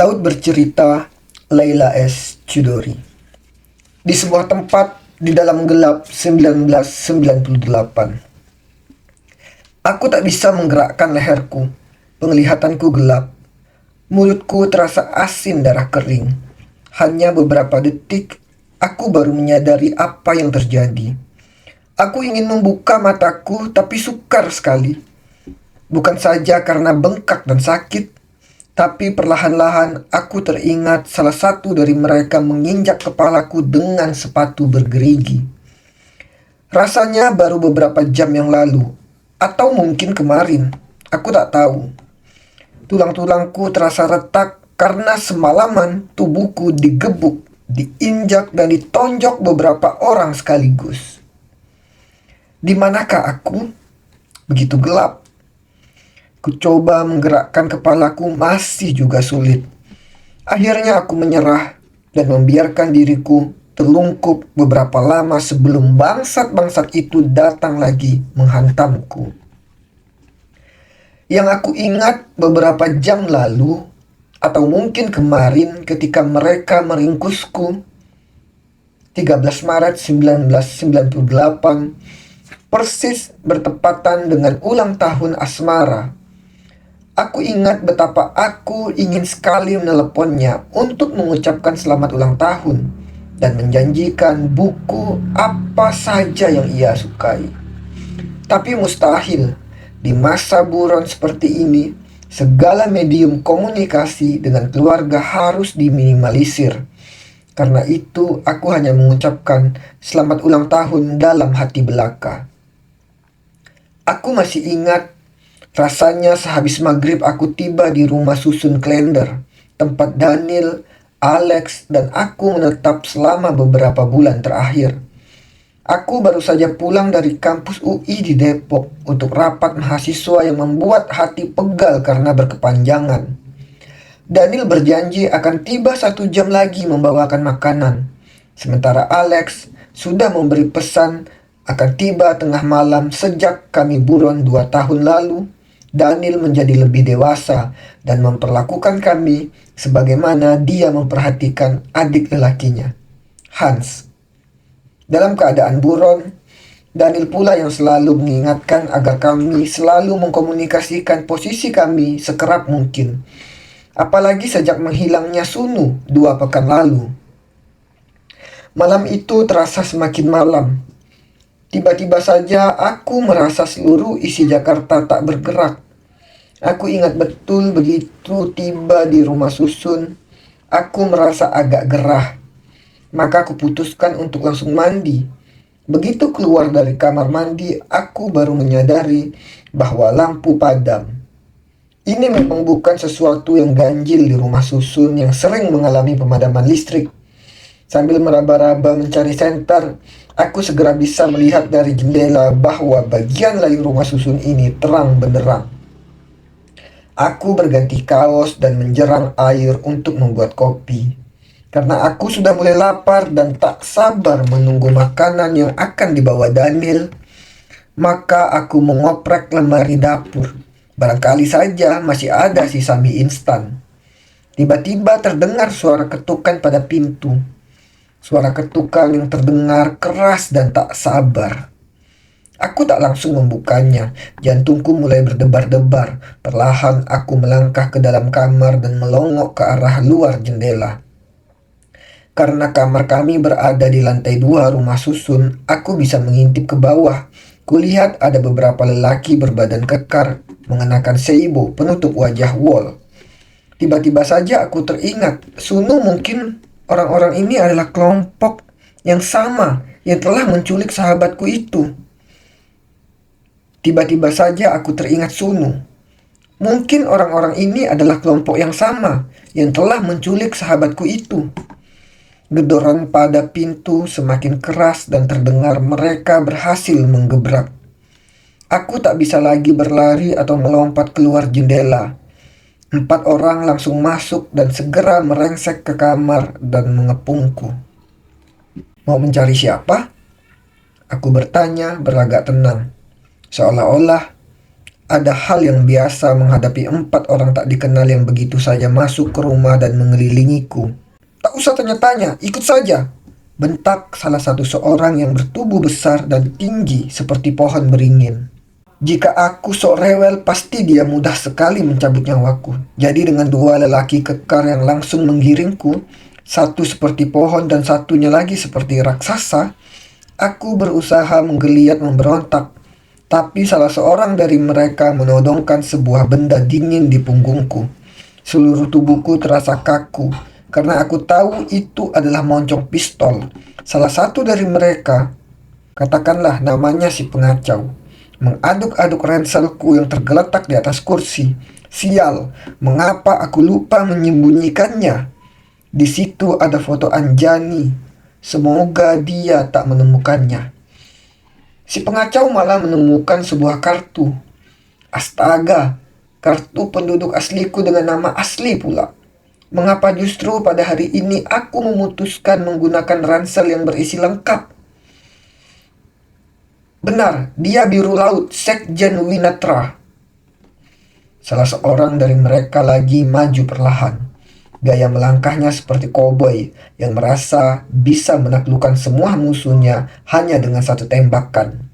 Laut bercerita, Laila S. Chudori. Di sebuah tempat di dalam gelap 1998. Aku tak bisa menggerakkan leherku. Penglihatanku gelap. Mulutku terasa asin darah kering. Hanya beberapa detik, aku baru menyadari apa yang terjadi. Aku ingin membuka mataku, tapi sukar sekali. Bukan saja karena bengkak dan sakit, tapi perlahan-lahan aku teringat salah satu dari mereka menginjak kepalaku dengan sepatu bergerigi. Rasanya baru beberapa jam yang lalu, atau mungkin kemarin, aku tak tahu. Tulang-tulangku terasa retak karena semalaman tubuhku digebuk, diinjak dan ditonjok beberapa orang sekaligus. Di manakah aku? Begitu gelap. Ku coba menggerakkan kepalaku, masih juga sulit. Akhirnya aku menyerah dan membiarkan diriku terlungkup beberapa lama sebelum bangsat-bangsat itu datang lagi menghantamku. Yang aku ingat beberapa jam lalu, atau mungkin kemarin ketika mereka meringkusku, 13 Maret 1998, persis bertepatan dengan ulang tahun asmara. Aku ingat betapa aku ingin sekali meneleponnya untuk mengucapkan selamat ulang tahun dan menjanjikan buku apa saja yang ia sukai. Tapi mustahil, di masa buron seperti ini, segala medium komunikasi dengan keluarga harus diminimalisir. Karena itu, aku hanya mengucapkan selamat ulang tahun dalam hati belaka. Aku masih ingat, rasanya sehabis maghrib aku tiba di rumah susun Klender, tempat Daniel, Alex, dan aku menetap selama beberapa bulan terakhir. Aku baru saja pulang dari kampus UI di Depok untuk rapat mahasiswa yang membuat hati pegal karena berkepanjangan. Daniel berjanji akan tiba 1 jam lagi membawakan makanan, sementara Alex sudah memberi pesan akan tiba tengah malam. Sejak kami buron 2 tahun lalu, Daniel menjadi lebih dewasa dan memperlakukan kami sebagaimana dia memperhatikan adik lelakinya, Hans. Dalam keadaan buron, Daniel pula yang selalu mengingatkan agar kami selalu mengkomunikasikan posisi kami sekerap mungkin. Apalagi sejak menghilangnya Sunu 2 pekan lalu. Malam itu terasa semakin malam. Tiba-tiba saja aku merasa seluruh isi Jakarta tak bergerak. Aku ingat betul begitu tiba di rumah susun, aku merasa agak gerah. Maka aku putuskan untuk langsung mandi. Begitu keluar dari kamar mandi, aku baru menyadari bahwa lampu padam. Ini memang bukan sesuatu yang ganjil di rumah susun yang sering mengalami pemadaman listrik. Sambil meraba-raba mencari senter, aku segera bisa melihat dari jendela bahwa bagian lain rumah susun ini terang benderang. Aku berganti kaos dan menjerang air untuk membuat kopi. Karena aku sudah mulai lapar dan tak sabar menunggu makanan yang akan dibawa Daniel, maka aku mengoprek lemari dapur. Barangkali saja masih ada sisa mie instan. Tiba-tiba terdengar suara ketukan pada pintu. Suara ketukan yang terdengar keras dan tak sabar. Aku tak langsung membukanya. Jantungku mulai berdebar-debar. Perlahan aku melangkah ke dalam kamar dan melongok ke arah luar jendela. Karena kamar kami berada di lantai 2 rumah susun, aku bisa mengintip ke bawah. Kulihat ada beberapa lelaki berbadan kekar mengenakan seibo penutup wajah wol. Tiba-tiba saja aku teringat, Sunu mungkin orang-orang ini adalah kelompok yang sama yang telah menculik sahabatku itu. Tiba-tiba saja aku teringat Sunu. Mungkin orang-orang ini adalah kelompok yang sama yang telah menculik sahabatku itu. Gedoran pada pintu semakin keras dan terdengar mereka berhasil menggebrak. Aku tak bisa lagi berlari atau melompat keluar jendela. 4 orang langsung masuk dan segera merengsek ke kamar dan mengepungku. Mau mencari siapa? Aku bertanya berlagak tenang. Seolah-olah ada hal yang biasa menghadapi 4 orang tak dikenal yang begitu saja masuk ke rumah dan mengelilingiku. "Tak usah tanya-tanya, ikut saja," bentak salah satu seorang yang bertubuh besar dan tinggi seperti pohon beringin. Jika aku sok rewel, pasti dia mudah sekali mencabut nyawaku. Jadi dengan 2 lelaki kekar yang langsung menggiringku, satu seperti pohon dan satunya lagi seperti raksasa, aku berusaha menggeliat memberontak. Tapi salah seorang dari mereka menodongkan sebuah benda dingin di punggungku. Seluruh tubuhku terasa kaku, karena aku tahu itu adalah moncong pistol. Salah satu dari mereka, katakanlah namanya si pengacau, mengaduk-aduk ranselku yang tergeletak di atas kursi. Sial, mengapa aku lupa menyembunyikannya? Di situ ada foto Anjani. Semoga dia tak menemukannya. Si pengacau malah menemukan sebuah kartu. Astaga, kartu penduduk asliku dengan nama asli pula. Mengapa justru pada hari ini aku memutuskan menggunakan ransel yang berisi lengkap? Benar, dia biru laut, Sekjen Winatra. Salah seorang dari mereka lagi maju perlahan. Gaya melangkahnya seperti koboi yang merasa bisa menaklukkan semua musuhnya hanya dengan satu tembakan.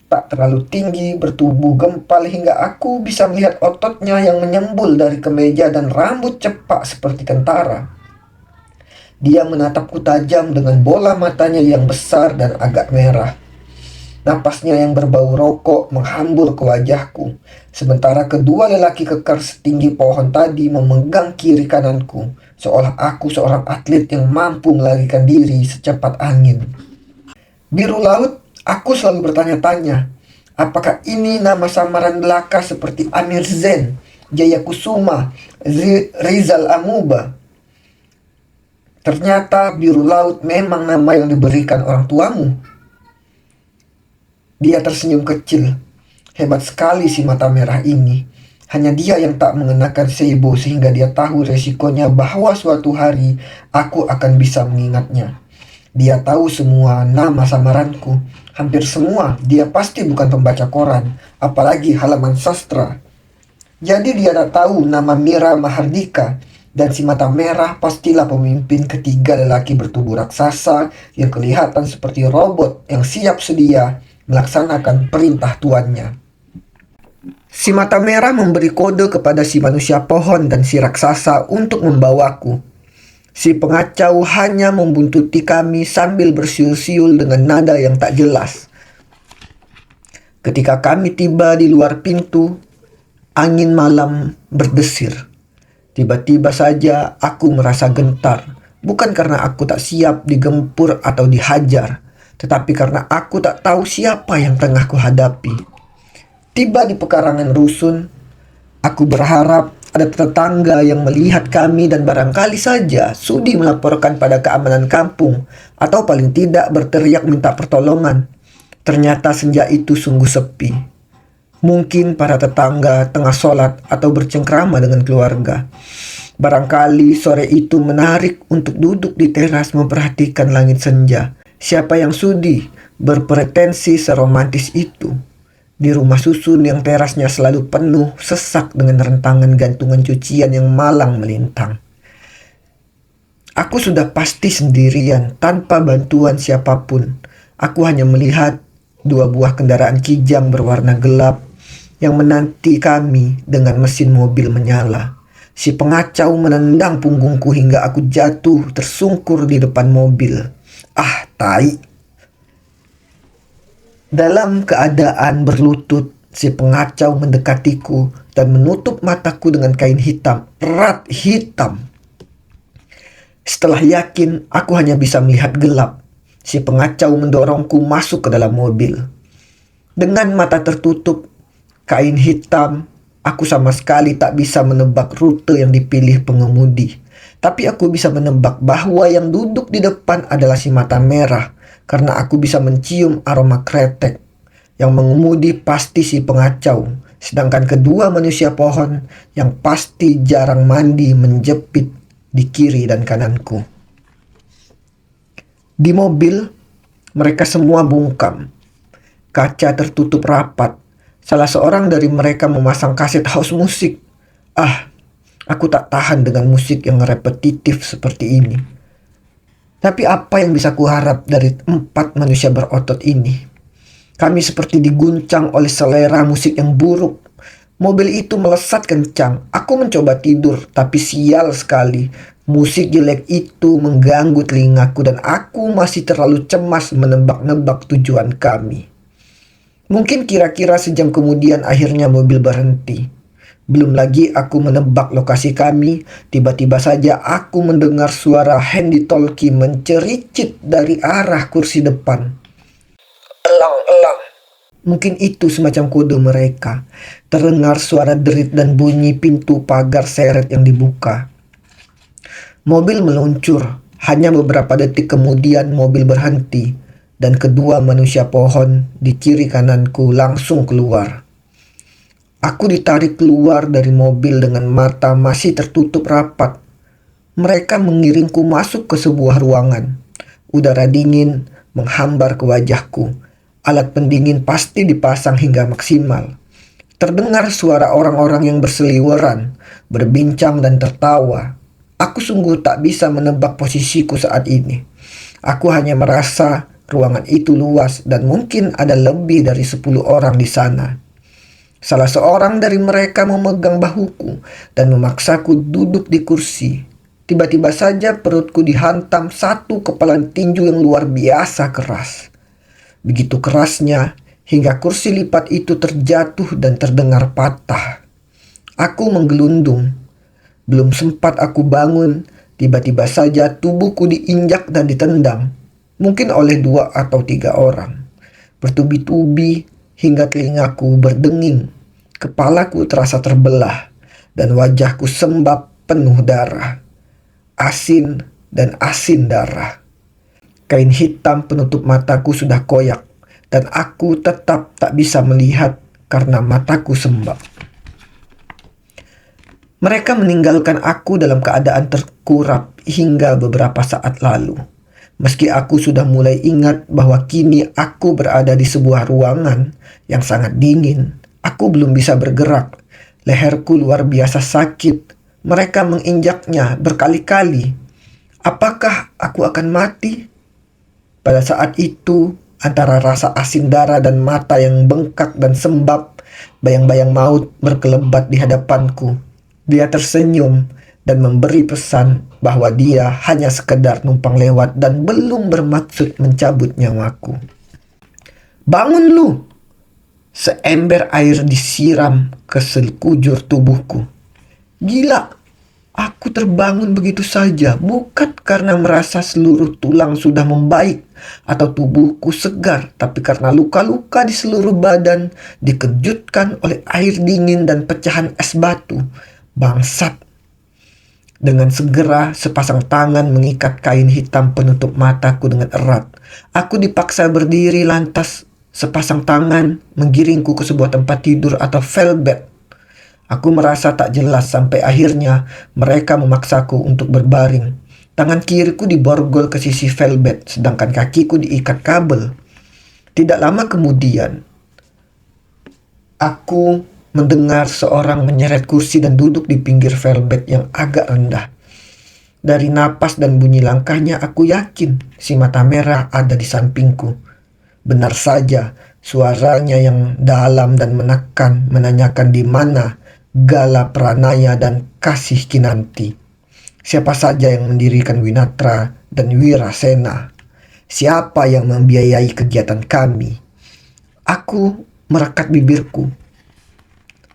Tak terlalu tinggi, bertubuh gempal hingga aku bisa melihat ototnya yang menyembul dari kemeja dan rambut cepak seperti kentara. Dia menatapku tajam dengan bola matanya yang besar dan agak merah. Napasnya yang berbau rokok menghambur ke wajahku, sementara kedua lelaki kekar setinggi pohon tadi memegang kiri kananku, seolah aku seorang atlet yang mampu melarikan diri secepat angin. Biru laut, aku selalu bertanya-tanya, apakah ini nama samaran belaka seperti Amir Zain, Jayakusuma, Rizal Amuba? Ternyata biru laut memang nama yang diberikan orang tuamu. Dia tersenyum kecil. Hebat sekali si mata merah ini. Hanya dia yang tak mengenakan seibo sehingga dia tahu resikonya bahwa suatu hari aku akan bisa mengingatnya. Dia tahu semua nama samaranku. Hampir semua. Dia pasti bukan pembaca koran, apalagi halaman sastra. Jadi dia tak tahu nama Mira Mahardika. Dan si mata merah pastilah pemimpin ketiga lelaki bertubuh raksasa yang kelihatan seperti robot yang siap sedia melaksanakan perintah tuannya. Si mata merah memberi kode kepada si manusia pohon dan si raksasa untuk membawaku. Si pengacau hanya membuntuti kami sambil bersiul-siul dengan nada yang tak jelas. Ketika kami tiba di luar pintu, angin malam berdesir. Tiba-tiba saja aku merasa gentar, bukan karena aku tak siap digempur atau dihajar, tetapi karena aku tak tahu siapa yang tengah kuhadapi. Tiba di pekarangan rusun, aku berharap ada tetangga yang melihat kami dan barangkali saja sudi melaporkan pada keamanan kampung atau paling tidak berteriak minta pertolongan. Ternyata senja itu sungguh sepi. Mungkin para tetangga tengah sholat atau bercengkrama dengan keluarga. Barangkali sore itu menarik untuk duduk di teras memperhatikan langit senja. Siapa yang sudi berpretensi seromantis itu? Di rumah susun yang terasnya selalu penuh sesak dengan rentangan gantungan cucian yang malang melintang. Aku sudah pasti sendirian tanpa bantuan siapapun. Aku hanya melihat 2 buah kendaraan kijang berwarna gelap yang menanti kami dengan mesin mobil menyala. Si pengacau menendang punggungku hingga aku jatuh tersungkur di depan mobil. Ah, tai. Dalam keadaan berlutut, si pengacau mendekatiku dan menutup mataku dengan kain hitam, erat hitam. Setelah yakin aku hanya bisa melihat gelap, si pengacau mendorongku masuk ke dalam mobil. Dengan mata tertutup, kain hitam, aku sama sekali tak bisa menebak rute yang dipilih pengemudi. Tapi aku bisa menebak bahwa yang duduk di depan adalah si mata merah, karena aku bisa mencium aroma kretek. Yang mengemudi pasti si pengacau, sedangkan kedua manusia pohon yang pasti jarang mandi menjepit di kiri dan kananku. Di mobil, mereka semua bungkam. Kaca tertutup rapat. Salah seorang dari mereka memasang kaset house musik. Ah, aku tak tahan dengan musik yang repetitif seperti ini. Tapi apa yang bisa kuharap dari 4 manusia berotot ini? Kami seperti diguncang oleh selera musik yang buruk. Mobil itu melesat kencang. Aku mencoba tidur, tapi sial sekali. Musik jelek itu mengganggu telingaku dan aku masih terlalu cemas menebak-nebak tujuan kami. Mungkin kira-kira sejam kemudian akhirnya mobil berhenti. Belum lagi aku menebak lokasi kami, tiba-tiba saja aku mendengar suara Handy Talkie mencericit dari arah kursi depan. Elang, elang. Mungkin itu semacam kode mereka. Terdengar suara derit dan bunyi pintu pagar seret yang dibuka. Mobil meluncur. Hanya beberapa detik kemudian mobil berhenti dan kedua manusia pohon di kiri kananku langsung keluar. Aku ditarik keluar dari mobil dengan mata masih tertutup rapat. Mereka mengiringku masuk ke sebuah ruangan. Udara dingin menghambar ke wajahku. Alat pendingin pasti dipasang hingga maksimal. Terdengar suara orang-orang yang berseliweran, berbincang dan tertawa. Aku sungguh tak bisa menebak posisiku saat ini. Aku hanya merasa ruangan itu luas dan mungkin ada lebih dari 10 orang di sana. Salah seorang dari mereka memegang bahuku dan memaksaku duduk di kursi. Tiba-tiba saja perutku dihantam satu kepalan tinju yang luar biasa keras. Begitu kerasnya hingga kursi lipat itu terjatuh dan terdengar patah. Aku menggelundung. Belum sempat aku bangun, tiba-tiba saja tubuhku diinjak dan ditendang. Mungkin oleh 2 atau 3 orang. Bertubi-tubi hingga telingaku berdenging. Kepalaku terasa terbelah dan wajahku sembab penuh darah. Asin dan asin darah. Kain hitam penutup mataku sudah koyak dan aku tetap tak bisa melihat karena mataku sembab. Mereka meninggalkan aku dalam keadaan terkurap hingga beberapa saat lalu. Meski aku sudah mulai ingat bahwa kini aku berada di sebuah ruangan yang sangat dingin, aku belum bisa bergerak. Leherku luar biasa sakit. Mereka menginjaknya berkali-kali. Apakah aku akan mati? Pada saat itu, antara rasa asin darah dan mata yang bengkak dan sembab, bayang-bayang maut berkelebat di hadapanku. Dia tersenyum dan memberi pesan bahwa dia hanya sekedar numpang lewat dan belum bermaksud mencabut nyawaku. Bangun lu! Seember air disiram ke sekujur tubuhku. Gila! Aku terbangun begitu saja, bukan karena merasa seluruh tulang sudah membaik atau tubuhku segar, tapi karena luka-luka di seluruh badan dikejutkan oleh air dingin dan pecahan es batu. Bangsat! Dengan segera sepasang tangan mengikat kain hitam penutup mataku dengan erat. Aku dipaksa berdiri lantas sepasang tangan menggiringku ke sebuah tempat tidur atau velbed. Aku merasa tak jelas sampai akhirnya mereka memaksaku untuk berbaring. Tangan kiriku diborgol ke sisi velbed sedangkan kakiku diikat kabel. Tidak lama kemudian, aku mendengar seorang menyeret kursi dan duduk di pinggir velbed yang agak rendah. Dari napas dan bunyi langkahnya aku yakin si mata merah ada di sampingku. Benar saja, suaranya yang dalam dan menekan menanyakan di mana Gala Pranaya dan Kasih Kinanti. Siapa saja yang mendirikan Winatra dan Wirasena? Siapa yang membiayai kegiatan kami? Aku merekat bibirku.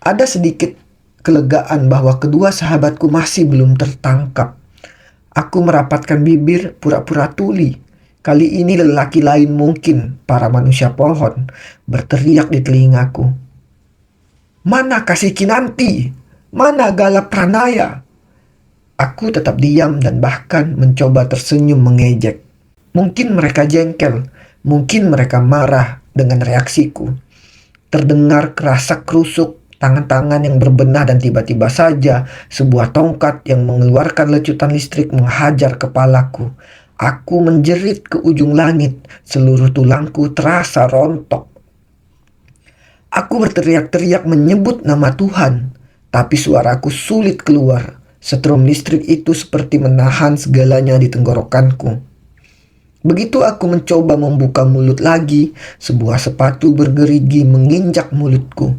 Ada sedikit kelegaan bahwa kedua sahabatku masih belum tertangkap. Aku merapatkan bibir pura-pura tuli. Kali ini lelaki lain mungkin para manusia pohon berteriak di telingaku. Mana Kasih Kinanti? Mana Gala Pranaya? Aku tetap diam dan bahkan mencoba tersenyum mengejek. Mungkin mereka jengkel, mungkin mereka marah dengan reaksiku. Terdengar kerasak kerusuk tangan-tangan yang berbenah dan tiba-tiba saja sebuah tongkat yang mengeluarkan lecutan listrik menghajar kepalaku. Aku menjerit ke ujung langit, seluruh tulangku terasa rontok. Aku berteriak-teriak menyebut nama Tuhan, tapi suaraku sulit keluar. Setrum listrik itu seperti menahan segalanya di tenggorokanku. Begitu aku mencoba membuka mulut lagi, sebuah sepatu bergerigi menginjak mulutku.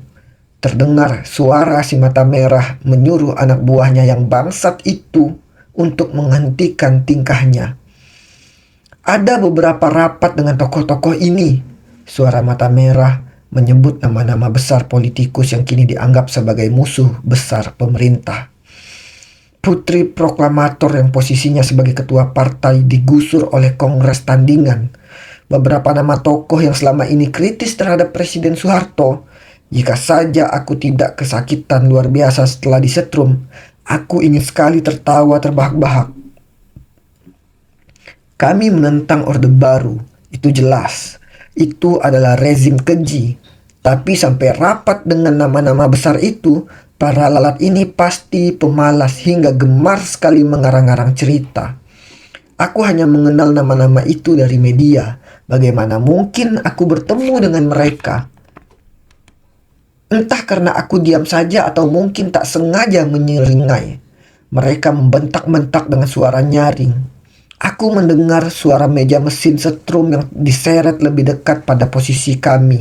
Terdengar suara si mata merah menyuruh anak buahnya yang bangsat itu untuk menghentikan tingkahnya. Ada beberapa rapat dengan tokoh-tokoh ini. Suara mata merah menyebut nama-nama besar politikus yang kini dianggap sebagai musuh besar pemerintah. Putri proklamator yang posisinya sebagai ketua partai digusur oleh kongres tandingan. Beberapa nama tokoh yang selama ini kritis terhadap Presiden Soeharto. Jika saja aku tidak kesakitan luar biasa setelah disetrum, aku ingin sekali tertawa terbahak-bahak. Kami menentang Orde Baru, itu jelas. Itu adalah rezim keji. Tapi sampai rapat dengan nama-nama besar itu, para lalat ini pasti pemalas hingga gemar sekali mengarang-arang cerita. Aku hanya mengenal nama-nama itu dari media. Bagaimana mungkin aku bertemu dengan mereka? Entah karena aku diam saja atau mungkin tak sengaja menyeringai. Mereka membentak-bentak dengan suara nyaring. Aku mendengar suara meja mesin setrum yang diseret lebih dekat pada posisi kami.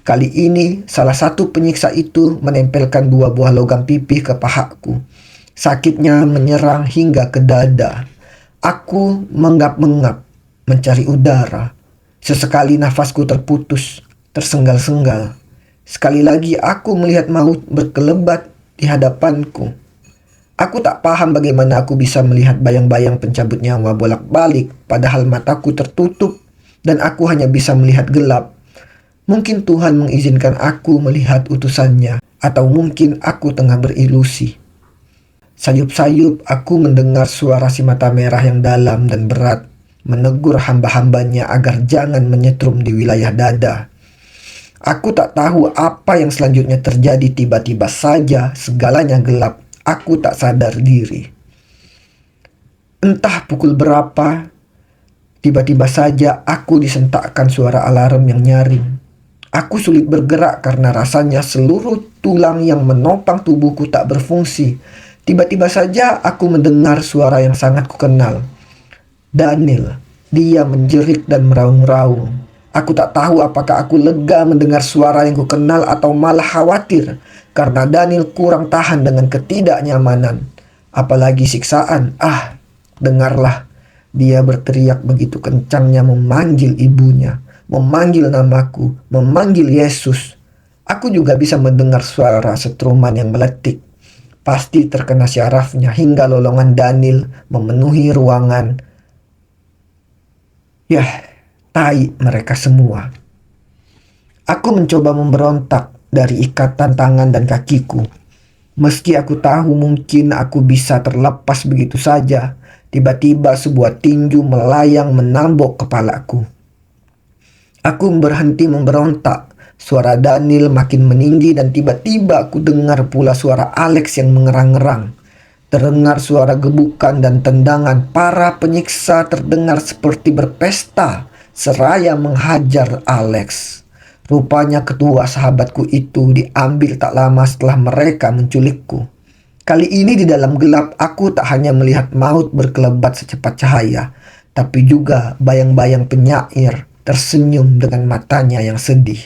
Kali ini salah satu penyiksa itu menempelkan 2 buah logam pipih ke pahaku. Sakitnya menyerang hingga ke dada. Aku menggap-menggap, mencari udara. Sesekali nafasku terputus, tersenggal-senggal. Sekali lagi aku melihat maut berkelebat di hadapanku. Aku tak paham bagaimana aku bisa melihat bayang-bayang pencabut nyawa bolak-balik padahal mataku tertutup dan aku hanya bisa melihat gelap. Mungkin Tuhan mengizinkan aku melihat utusannya, atau mungkin aku tengah berilusi. Sayup-sayup aku mendengar suara si mata merah yang dalam dan berat, menegur hamba-hambanya agar jangan menyetrum di wilayah dada. Aku tak tahu apa yang selanjutnya terjadi, tiba-tiba saja segalanya gelap. Aku tak sadar diri. Entah pukul berapa, tiba-tiba saja aku disentakkan suara alarm yang nyaring. Aku sulit bergerak karena rasanya seluruh tulang yang menopang tubuhku tak berfungsi. Tiba-tiba saja aku mendengar suara yang sangat kukenal. Daniel, dia menjerit dan meraung-raung. Aku tak tahu apakah aku lega mendengar suara yang kukenal atau malah khawatir karena Daniel kurang tahan dengan ketidaknyamanan. Apalagi siksaan. Dengarlah. Dia berteriak begitu kencangnya memanggil ibunya. Memanggil namaku, memanggil Yesus. Aku juga bisa mendengar suara setruman yang meletik. Pasti terkena syarafnya hingga lolongan Daniel memenuhi ruangan. Yah, tai mereka semua. Aku mencoba memberontak dari ikatan tangan dan kakiku. Meski aku tahu mungkin aku bisa terlepas begitu saja, tiba-tiba sebuah tinju melayang menambok kepalaku. Aku berhenti memberontak. Suara Daniel makin meninggi dan tiba-tiba aku dengar pula suara Alex yang mengerang-ngerang. Terdengar suara gebukan dan tendangan. Para penyiksa terdengar seperti berpesta seraya menghajar Alex. Rupanya kedua sahabatku itu diambil tak lama setelah mereka menculikku. Kali ini di dalam gelap aku tak hanya melihat maut berkelebat secepat cahaya, tapi juga bayang-bayang penyair tersenyum dengan matanya yang sedih.